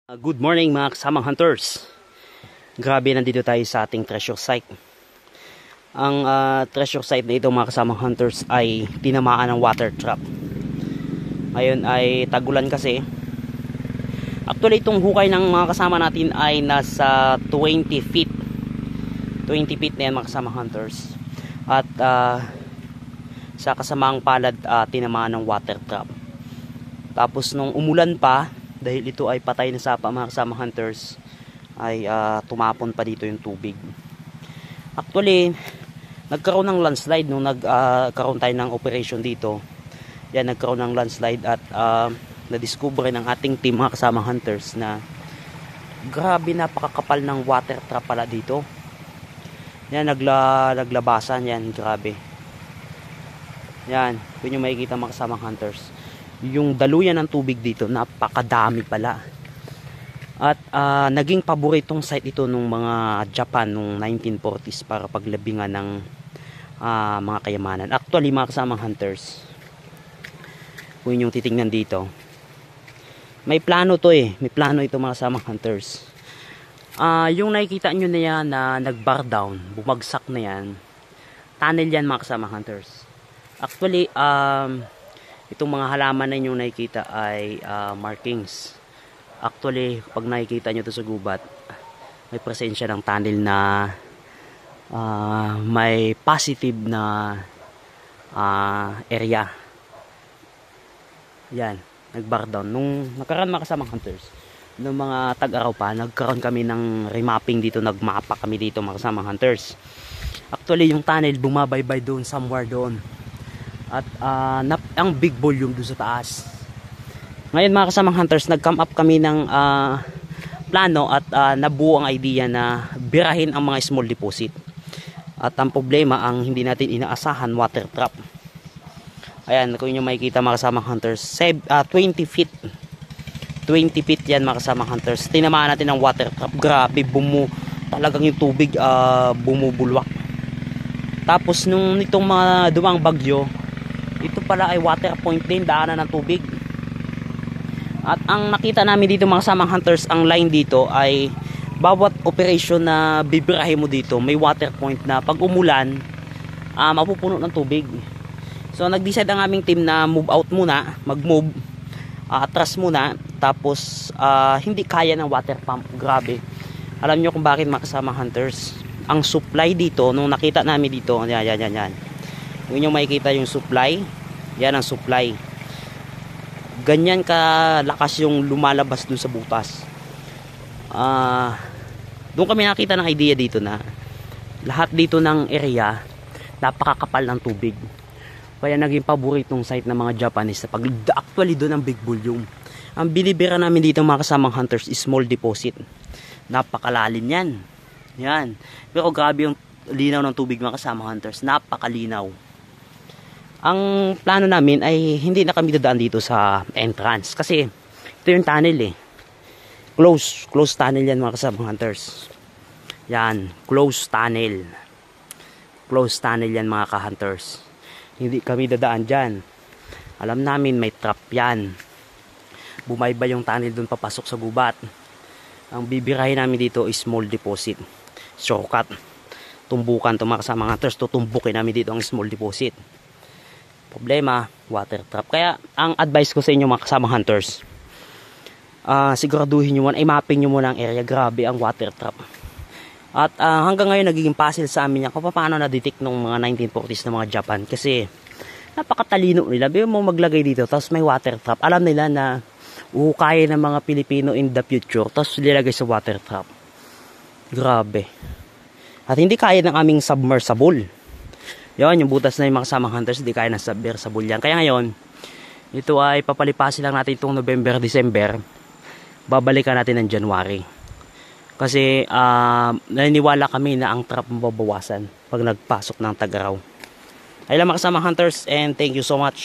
Good morning mga kasamang hunters. Grabe, nandito tayo sa ating treasure site. Ang treasure site na ito mga kasamang hunters ay tinamaan ng water trap. Ngayon ay tagulan kasi. Actually itong hukay ng mga kasama natin ay nasa 20 feet. 20 feet na yan mga kasamang hunters. At sa kasamaang palad tinamaan ng water trap. Tapos nung umulan pa, dahil ito ay patay na sapa mga kasama hunters, ay tumapon pa dito yung tubig. Actually nagkaroon ng landslide nung nagkaroon tayo ng operation dito. Yan, nagkaroon ng landslide at na-discover ng ating team mga kasama hunters na grabe, napakakapal ng water trap pala dito. Yan, naglabasan yan, grabe. Yan, kung nyo makikita mga kasama hunters, yung daluyan ng tubig dito napakadami pala. At naging paboritong site ito nung mga Japan nung 1940s para paglabingan ng mga kayamanan. Actually mga kasamang hunters, kung yung titingnan dito, may plano to may plano ito mga kasamang hunters. Yung nakikita nyo na yan na nag-bar down, bumagsak na yan, tunnel yan mga kasamang hunters. Actually itong mga halaman na inyong nakikita ay markings. Actually, pag nakikita nyo ito sa gubat, may presensya ng tunnel na may positive na area. Yan, nag-bar down. Nung nakaraan mga kasamang hunters, nung mga tag-araw pa, nagkaroon kami ng remapping dito, nagmapa kami dito mga kasamang hunters. Actually, yung tunnel bumabaybay doon, somewhere doon. At ang big volume doon sa taas. Ngayon mga kasamang hunters, nag-come up kami ng plano at nabuo ang idea na birahin ang mga small deposit. At ang problema, ang hindi natin inaasahan, water trap. Ayan, kung inyo makikita mga kasamang hunters, 20 feet. 20 feet yan mga kasamang hunters. Tinamaan natin ang water trap. Grabe, talagang yung tubig bumubulwak. Tapos nung nitong mga dumang bagyo, ito pala ay water point din, daanan ng tubig. At ang nakita namin dito mga kasamang hunters, ang line dito ay bawat operation na bibirahe mo dito, may water point na pag umulan, mapupuno ng tubig. So nag-decide ang aming team na move out muna, mag-move, atras muna, tapos hindi kaya ng water pump. Grabe. Alam nyo kung bakit mga kasamang hunters? Ang supply dito, nung nakita namin dito, yan. Kung nyo makikita yung supply, yan ang supply. Ganyan kalakas yung lumalabas dun sa butas. Doon kami nakita ng idea dito na lahat dito ng area napakakapal ng tubig. Kaya naging paboritong site ng mga Japanese. Actually doon ang big volume. Ang binibira namin dito mga kasamang hunters is small deposit. Napakalalim yan. Yan. Pero grabe yung linaw ng tubig mga kasamang hunters. Napakalinaw. Ang plano namin ay hindi na kami dadaan dito sa entrance. Kasi ito yung tunnel Close tunnel yan mga kasamang hunters. Yan. Close tunnel. Close tunnel yan mga ka-hunters. Hindi kami dadaan dyan. Alam namin may trap yan. Bumaybay yung tunnel dun papasok sa gubat. Ang bibirahin namin dito is small deposit. Shortcut. Tumbukan to mga kasamang hunters. Tutumbukin namin dito ang small deposit. Problema, water trap. Kaya ang advice ko sa inyo mga kasamang hunters, siguraduhin nyo muna, mapping nyo muna ang area. Grabe ang water trap. At hanggang ngayon nagiging puzzle sa amin yan kung paano na-detect ng mga 1940s na mga Japan. Kasi napakatalino nila. Biyo mo maglagay dito, tapos may water trap. Alam nila na uhukaya ng mga Pilipino in the future, tapos nilagay sa water trap. Grabe. At hindi kaya ng aming submersible. Yan, yung butas na yung mga kasamang hunters, hindi kaya ng submersible yan. Kaya ngayon, ito ay papalipasin lang natin itong November, December. Babalikan natin ng January. Kasi naniniwala kami na ang trap mababawasan pag nagpasok ng tag-araw. Ayun lang mga kasamang hunters, and thank you so much.